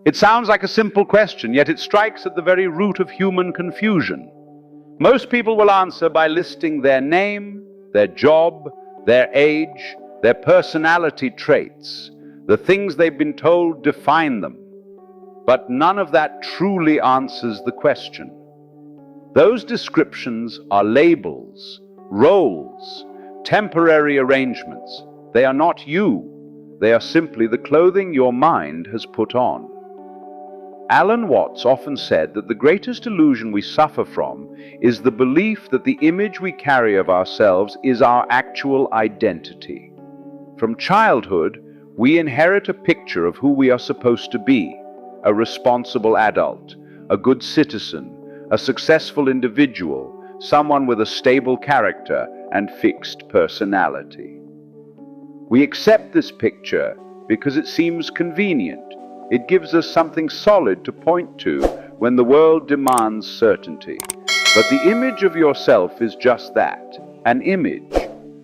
It sounds like a simple question, yet it strikes at the very root of human confusion. Most people will answer by listing their name, their job, their age, their personality traits, the things they've been told define them. But none of that truly answers the question. Those descriptions are labels, roles, temporary arrangements. They are not you. They are simply the clothing your mind has put on. Alan Watts often said that the greatest illusion we suffer from is the belief that the image we carry of ourselves is our actual identity. From childhood, we inherit a picture of who we are supposed to be: a responsible adult, a good citizen, a successful individual, someone with a stable character and fixed personality. We accept this picture because it seems convenient. It gives us something solid to point to when the world demands certainty. But the image of yourself is just that, an image,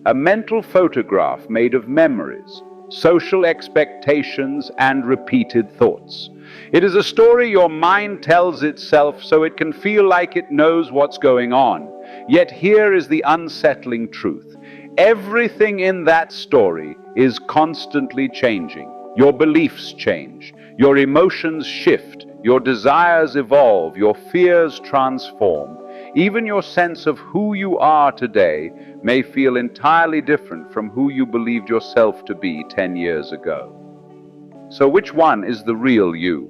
a mental photograph made of memories, social expectations, and repeated thoughts. It is a story your mind tells itself so it can feel like it knows what's going on. Yet here is the unsettling truth. Everything in that story is constantly changing. Your beliefs change, your emotions shift, your desires evolve, your fears transform. Even your sense of who you are today may feel entirely different from who you believed yourself to be 10 years ago. So which one is the real you?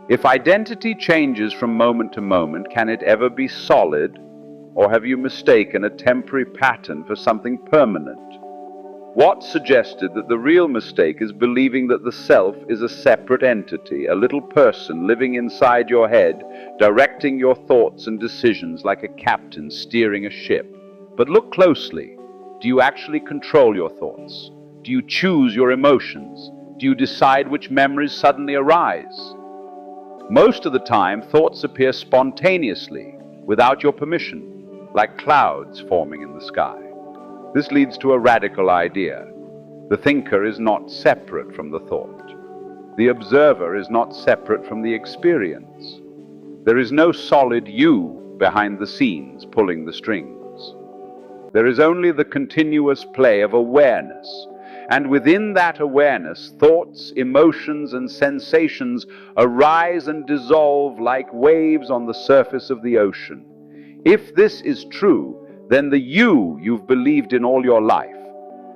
If identity changes from moment to moment, can it ever be solid? Or have you mistaken a temporary pattern for something permanent? Watts suggested that the real mistake is believing that the self is a separate entity, a little person living inside your head, directing your thoughts and decisions like a captain steering a ship. But look closely. Do you actually control your thoughts? Do you choose your emotions? Do you decide which memories suddenly arise? Most of the time, thoughts appear spontaneously, without your permission, like clouds forming in the sky. This leads to a radical idea. The thinker is not separate from the thought. The observer is not separate from the experience. There is no solid you behind the scenes pulling the strings. There is only the continuous play of awareness. And within that awareness, thoughts, emotions, and sensations arise and dissolve like waves on the surface of the ocean. If this is true, then the you you've believed in all your life,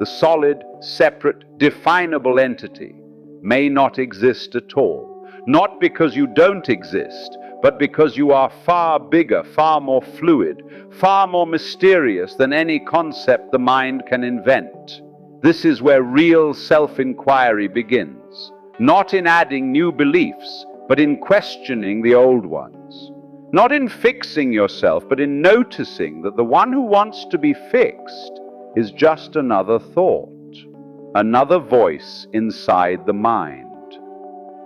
the solid, separate, definable entity, may not exist at all. Not because you don't exist, but because you are far bigger, far more fluid, far more mysterious than any concept the mind can invent. This is where real self-inquiry begins, not in adding new beliefs, but in questioning the old ones. Not in fixing yourself, but in noticing that the one who wants to be fixed is just another thought, another voice inside the mind.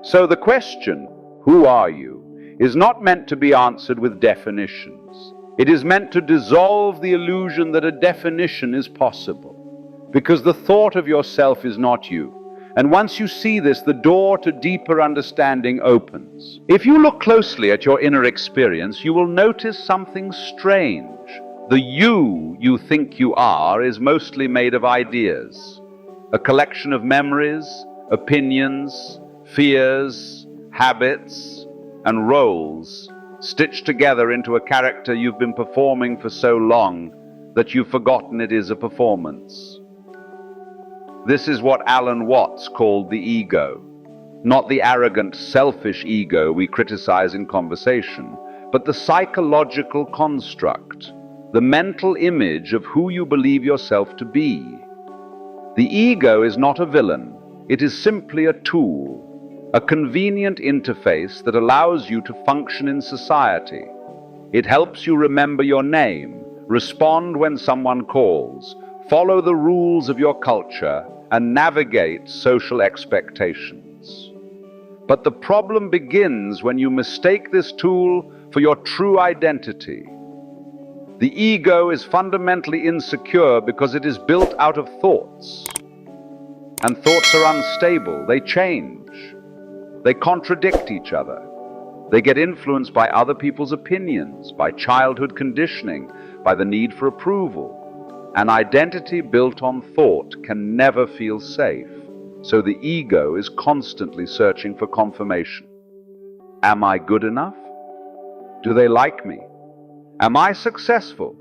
So the question, who are you, is not meant to be answered with definitions. It is meant to dissolve the illusion that a definition is possible, because the thought of yourself is not you. And once you see this, the door to deeper understanding opens. If you look closely at your inner experience, you will notice something strange. The you think you are is mostly made of ideas, a collection of memories, opinions, fears, habits, and roles stitched together into a character you've been performing for so long that you've forgotten it is a performance. This is what Alan Watts called the ego. Not the arrogant, selfish ego we criticize in conversation, but the psychological construct, the mental image of who you believe yourself to be. The ego is not a villain. It is simply a tool, a convenient interface that allows you to function in society. It helps you remember your name, respond when someone calls, follow the rules of your culture, and navigate social expectations. But the problem begins when you mistake this tool for your true identity. The ego is fundamentally insecure because it is built out of thoughts. And thoughts are unstable, they change. They contradict each other. They get influenced by other people's opinions, by childhood conditioning, by the need for approval. An identity built on thought can never feel safe, so the ego is constantly searching for confirmation. Am I good enough? Do they like me? Am I successful?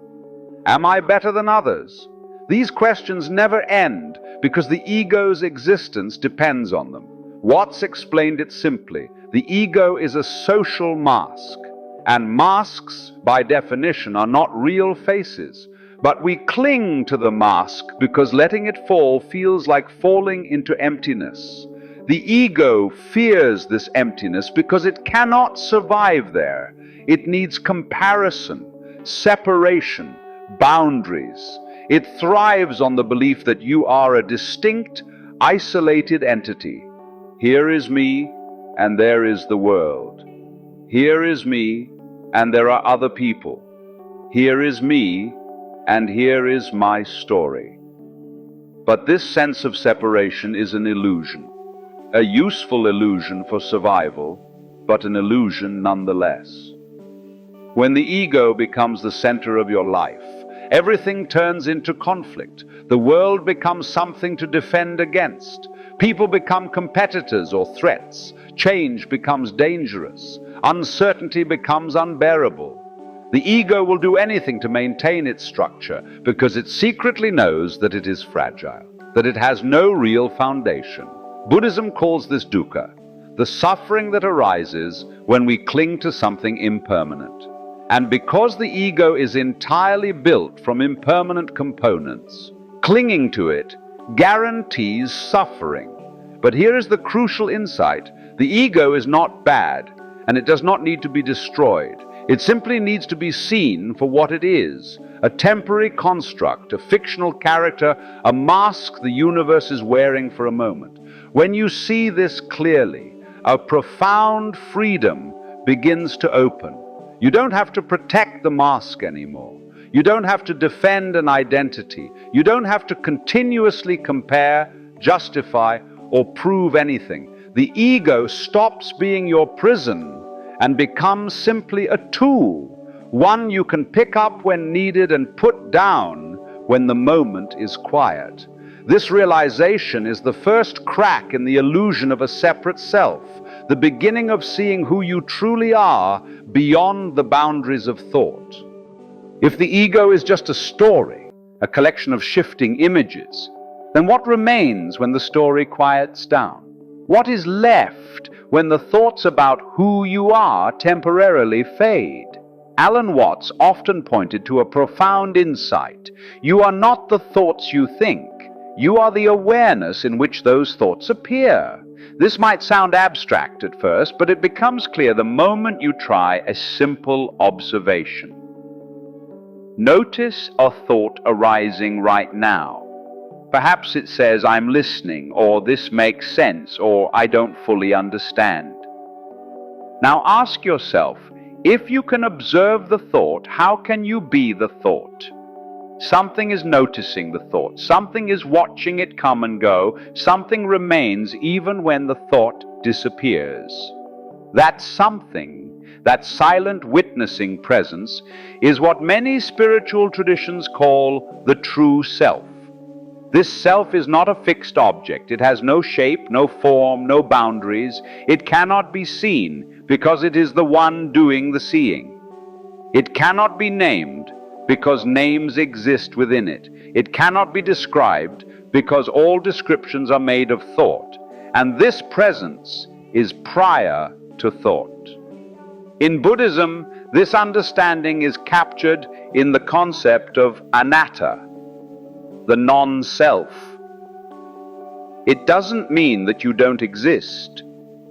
Am I better than others? These questions never end because the ego's existence depends on them. Watts explained it simply. The ego is a social mask, and masks, by definition, are not real faces. But we cling to the mask because letting it fall feels like falling into emptiness. The ego fears this emptiness because it cannot survive there. It needs comparison, separation, boundaries. It thrives on the belief that you are a distinct, isolated entity. Here is me, and there is the world. Here is me, and there are other people. Here is me, and here is my story. But this sense of separation is an illusion, a useful illusion for survival, but an illusion nonetheless. When the ego becomes the center of your life, everything turns into conflict. The world becomes something to defend against. People become competitors or threats. Change becomes dangerous. Uncertainty becomes unbearable. The ego will do anything to maintain its structure because it secretly knows that it is fragile, that it has no real foundation. Buddhism calls this dukkha, the suffering that arises when we cling to something impermanent. And because the ego is entirely built from impermanent components, clinging to it guarantees suffering. But here is the crucial insight. The ego is not bad, and it does not need to be destroyed. It simply needs to be seen for what it is, a temporary construct, a fictional character, a mask the universe is wearing for a moment. When you see this clearly, a profound freedom begins to open. You don't have to protect the mask anymore. You don't have to defend an identity. You don't have to continuously compare, justify, or prove anything. The ego stops being your prison and becomes simply a tool, one you can pick up when needed and put down when the moment is quiet. This realization is the first crack in the illusion of a separate self, the beginning of seeing who you truly are beyond the boundaries of thought. If the ego is just a story, a collection of shifting images, then what remains when the story quiets down? What is left when the thoughts about who you are temporarily fade? Alan Watts often pointed to a profound insight. You are not the thoughts you think. You are the awareness in which those thoughts appear. This might sound abstract at first, but it becomes clear the moment you try a simple observation. Notice a thought arising right now. Perhaps it says, I'm listening, or this makes sense, or I don't fully understand. Now ask yourself, if you can observe the thought, how can you be the thought? Something is noticing the thought. Something is watching it come and go. Something remains even when the thought disappears. That something, that silent witnessing presence, is what many spiritual traditions call the true self. This self is not a fixed object. It has no shape, no form, no boundaries. It cannot be seen because it is the one doing the seeing. It cannot be named because names exist within it. It cannot be described because all descriptions are made of thought. And this presence is prior to thought. In Buddhism, this understanding is captured in the concept of anatta, the non-self. It doesn't mean that you don't exist.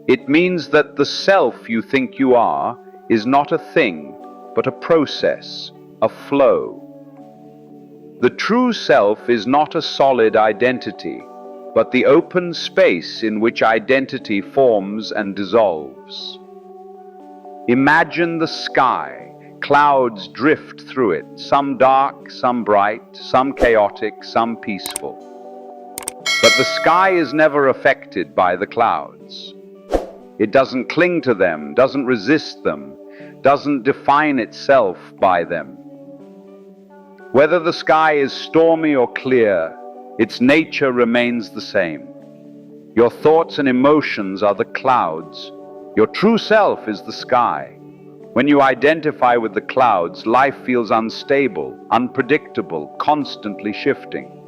It means that the self you think you are is not a thing, but a process, a flow. The true self is not a solid identity, but the open space in which identity forms and dissolves. Imagine the sky. Clouds drift through it, some dark, some bright, some chaotic, some peaceful. But the sky is never affected by the clouds. It doesn't cling to them, doesn't resist them, doesn't define itself by them. Whether the sky is stormy or clear, its nature remains the same. Your thoughts and emotions are the clouds. Your true self is the sky. When you identify with the clouds, life feels unstable, unpredictable, constantly shifting.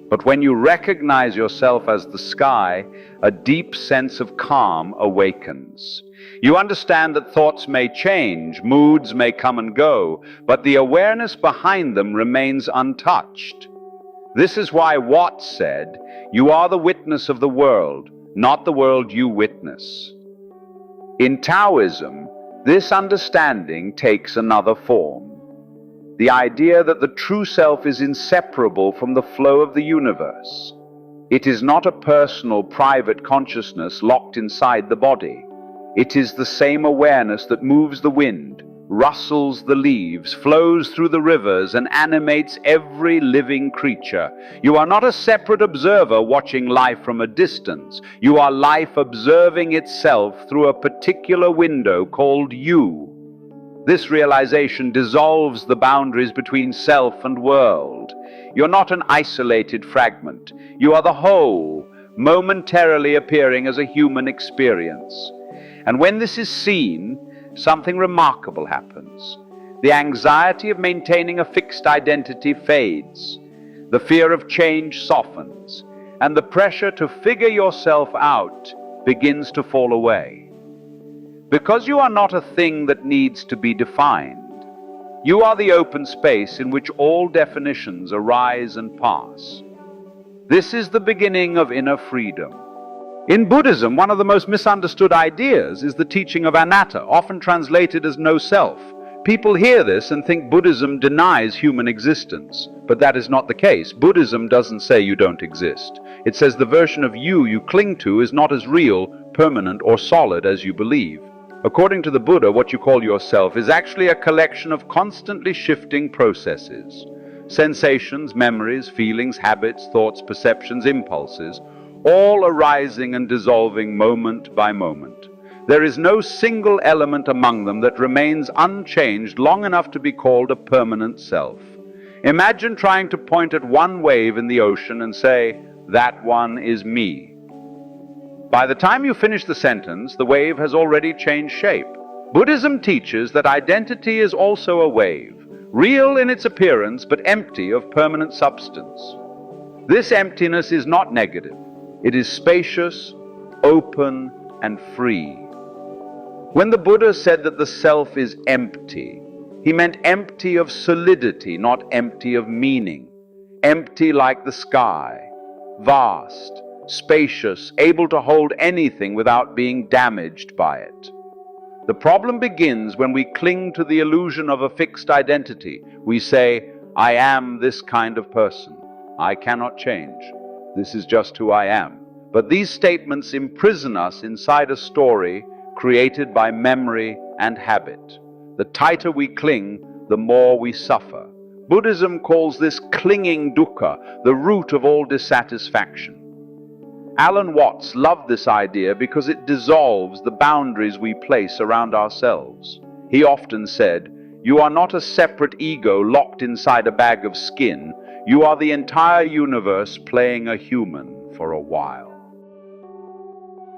But when you recognize yourself as the sky, a deep sense of calm awakens. You understand that thoughts may change, moods may come and go, but the awareness behind them remains untouched. This is why Watts said, "You are the witness of the world, not the world you witness." In Taoism, this understanding takes another form. The idea that the true self is inseparable from the flow of the universe. It is not a personal, private consciousness locked inside the body. It is the same awareness that moves the wind, rustles the leaves, flows through the rivers, and animates every living creature. You are not a separate observer watching life from a distance. You are life observing itself through a particular window called you. This realization dissolves the boundaries between self and world. You're not an isolated fragment. You are the whole, momentarily appearing as a human experience. And when this is seen, something remarkable happens. The anxiety of maintaining a fixed identity fades. The fear of change softens, and the pressure to figure yourself out begins to fall away. Because you are not a thing that needs to be defined. You are the open space in which all definitions arise and pass. This is the beginning of inner freedom. In Buddhism, one of the most misunderstood ideas is the teaching of anatta, often translated as no self. People hear this and think Buddhism denies human existence, but that is not the case. Buddhism doesn't say you don't exist. It says the version of you cling to is not as real, permanent, or solid as you believe. According to the Buddha, what you call yourself is actually a collection of constantly shifting processes. Sensations, memories, feelings, habits, thoughts, perceptions, impulses, all arising and dissolving moment by moment. There is no single element among them that remains unchanged long enough to be called a permanent self. Imagine trying to point at one wave in the ocean and say, "That one is me." By the time you finish the sentence, the wave has already changed shape. Buddhism teaches that identity is also a wave, real in its appearance but empty of permanent substance. This emptiness is not negative. It is spacious, open, and free. When the Buddha said that the self is empty, he meant empty of solidity, not empty of meaning. Empty like the sky, vast, spacious, able to hold anything without being damaged by it. The problem begins when we cling to the illusion of a fixed identity. We say, "I am this kind of person. I cannot change. This is just who I am." But these statements imprison us inside a story created by memory and habit. The tighter we cling, the more we suffer. Buddhism calls this clinging dukkha, the root of all dissatisfaction. Alan Watts loved this idea because it dissolves the boundaries we place around ourselves. He often said, "You are not a separate ego locked inside a bag of skin. You are the entire universe playing a human for a while."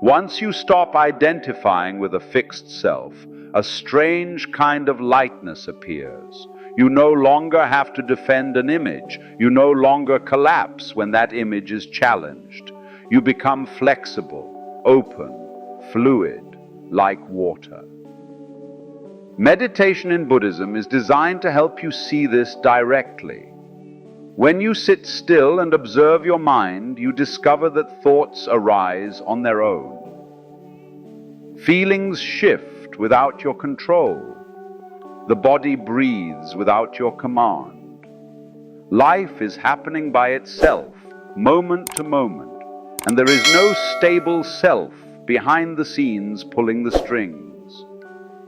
Once you stop identifying with a fixed self, a strange kind of lightness appears. You no longer have to defend an image. You no longer collapse when that image is challenged. You become flexible, open, fluid, like water. Meditation in Buddhism is designed to help you see this directly. When you sit still and observe your mind, you discover that thoughts arise on their own. Feelings shift without your control. The body breathes without your command. Life is happening by itself, moment to moment, and there is no stable self behind the scenes pulling the strings.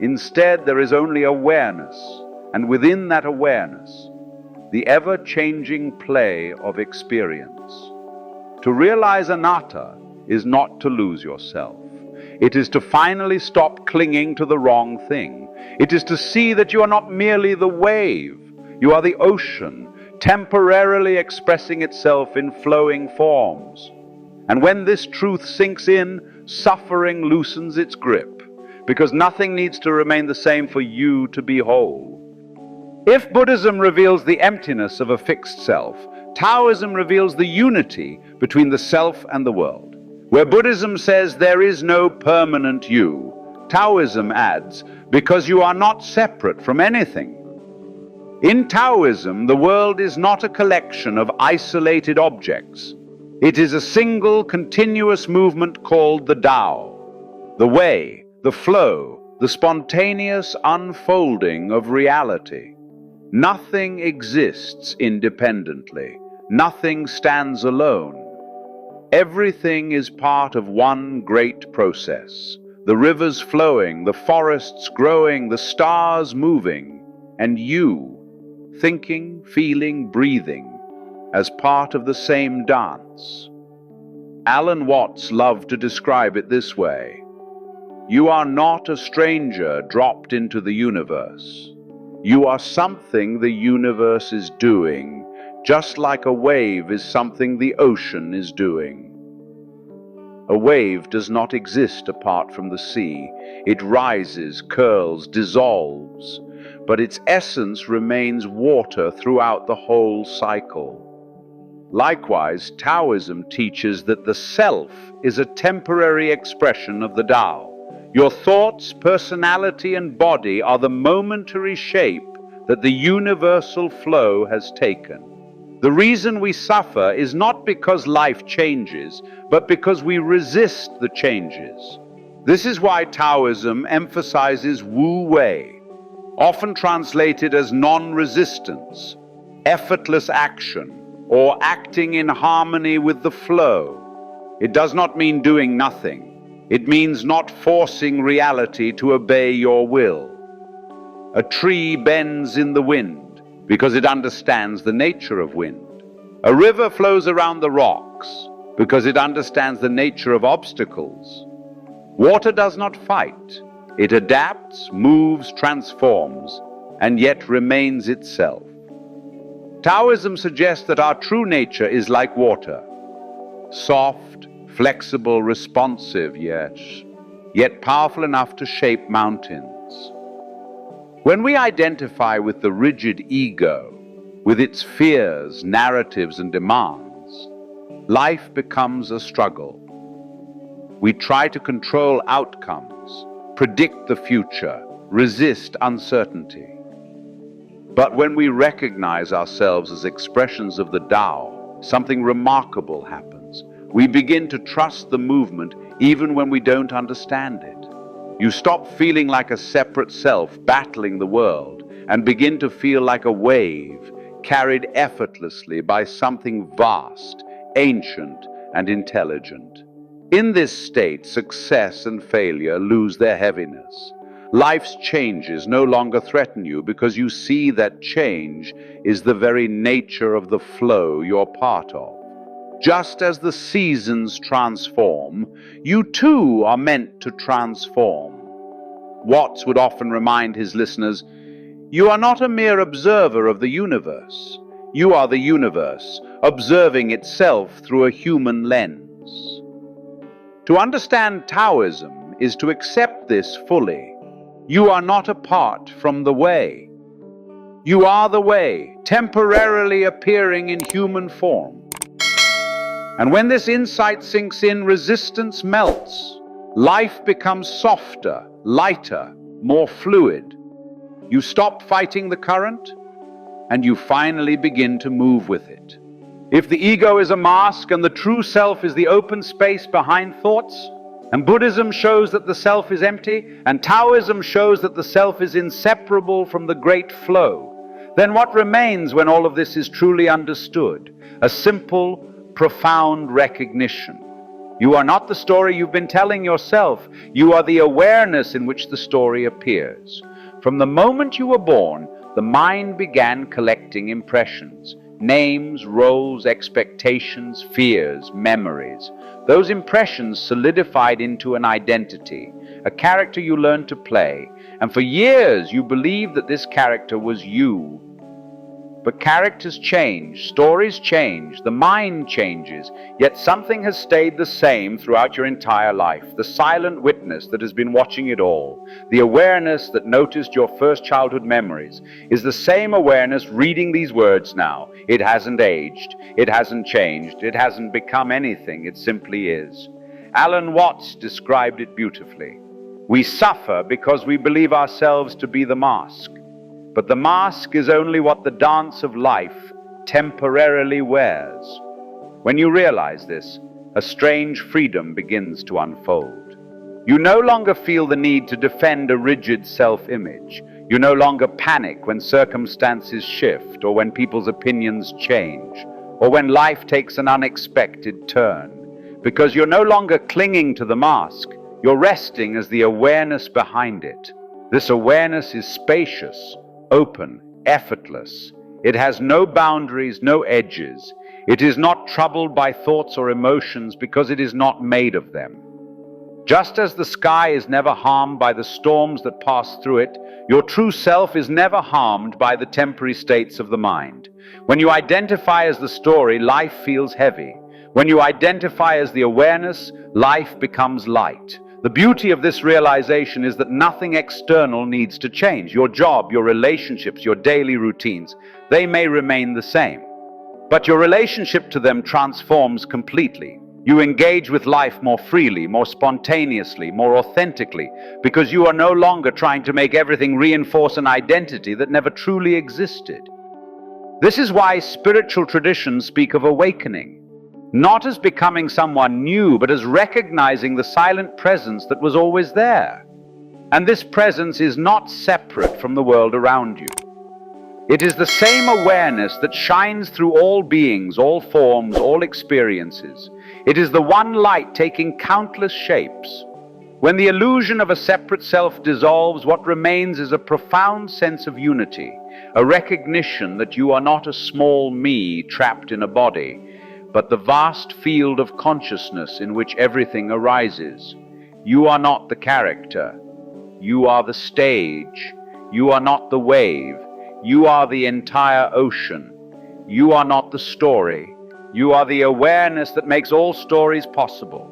Instead, there is only awareness, and within that awareness, the ever-changing play of experience. To realize anatta is not to lose yourself. It is to finally stop clinging to the wrong thing. It is to see that you are not merely the wave, you are the ocean, temporarily expressing itself in flowing forms. And when this truth sinks in, suffering loosens its grip, because nothing needs to remain the same for you to be whole. If Buddhism reveals the emptiness of a fixed self, Taoism reveals the unity between the self and the world. Where Buddhism says there is no permanent you, Taoism adds, because you are not separate from anything. In Taoism, the world is not a collection of isolated objects. It is a single, continuous movement called the Tao, the way, the flow, the spontaneous unfolding of reality. Nothing exists independently. Nothing stands alone. Everything is part of one great process. The rivers flowing, the forests growing, the stars moving, and you, thinking, feeling, breathing, as part of the same dance. Alan Watts loved to describe it this way: you are not a stranger dropped into the universe. You are something the universe is doing, just like a wave is something the ocean is doing. A wave does not exist apart from the sea. It rises, curls, dissolves, but its essence remains water throughout the whole cycle. Likewise, Taoism teaches that the self is a temporary expression of the Tao. Your thoughts, personality, and body are the momentary shape that the universal flow has taken. The reason we suffer is not because life changes, but because we resist the changes. This is why Taoism emphasizes Wu Wei, often translated as non-resistance, effortless action, or acting in harmony with the flow. It does not mean doing nothing. It means not forcing reality to obey your will. A tree bends in the wind because it understands the nature of wind. A river flows around the rocks because it understands the nature of obstacles. Water does not fight. It adapts, moves, transforms, and yet remains itself. Taoism suggests that our true nature is like water, soft, flexible, responsive, yet powerful enough to shape mountains. When we identify with the rigid ego, with its fears, narratives, and demands, life becomes a struggle. We try to control outcomes, predict the future, resist uncertainty. But when we recognize ourselves as expressions of the Tao, something remarkable happens. We begin to trust the movement even when we don't understand it. You stop feeling like a separate self battling the world and begin to feel like a wave carried effortlessly by something vast, ancient, and intelligent. In this state, success and failure lose their heaviness. Life's changes no longer threaten you because you see that change is the very nature of the flow you're part of. Just as the seasons transform, you too are meant to transform. Watts would often remind his listeners, you are not a mere observer of the universe. You are the universe, observing itself through a human lens. To understand Taoism is to accept this fully. You are not apart from the way. You are the way, temporarily appearing in human form. And when this insight sinks in, resistance melts. Life becomes softer, lighter, more fluid. You stop fighting the current, and you finally begin to move with it. If the ego is a mask and the true self is the open space behind thoughts, and Buddhism shows that the self is empty, and Taoism shows that the self is inseparable from the great flow, then what remains when all of this is truly understood? A simple, profound recognition. You are not the story you've been telling yourself. You are the awareness in which the story appears. From the moment you were born, the mind began collecting impressions. Names, roles, expectations, fears, memories. Those impressions solidified into an identity, a character you learned to play, and for years you believed that this character was you. But characters change, stories change, the mind changes, yet something has stayed the same throughout your entire life. The silent witness that has been watching it all, the awareness that noticed your first childhood memories, is the same awareness reading these words now. It hasn't aged, it hasn't changed, it hasn't become anything, it simply is. Alan Watts described it beautifully. We suffer because we believe ourselves to be the mask. But the mask is only what the dance of life temporarily wears. When you realize this, a strange freedom begins to unfold. You no longer feel the need to defend a rigid self-image. You no longer panic when circumstances shift, or when people's opinions change, or when life takes an unexpected turn. Because you're no longer clinging to the mask, you're resting as the awareness behind it. This awareness is spacious, open, effortless. It has no boundaries, no edges. It is not troubled by thoughts or emotions because it is not made of them. Just as the sky is never harmed by the storms that pass through it, your true self is never harmed by the temporary states of the mind. When you identify as the story, life feels heavy. When you identify as the awareness, life becomes light. The beauty of this realization is that nothing external needs to change. Your job, your relationships, your daily routines, they may remain the same. But your relationship to them transforms completely. You engage with life more freely, more spontaneously, more authentically, because you are no longer trying to make everything reinforce an identity that never truly existed. This is why spiritual traditions speak of awakening. Not as becoming someone new, but as recognizing the silent presence that was always there. And this presence is not separate from the world around you. It is the same awareness that shines through all beings, all forms, all experiences. It is the one light taking countless shapes. When the illusion of a separate self dissolves, what remains is a profound sense of unity, a recognition that you are not a small me trapped in a body, but the vast field of consciousness in which everything arises. You are not the character. You are the stage. You are not the wave. You are the entire ocean. You are not the story. You are the awareness that makes all stories possible.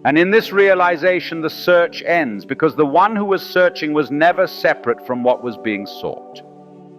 And in this realization, the search ends, because the one who was searching was never separate from what was being sought.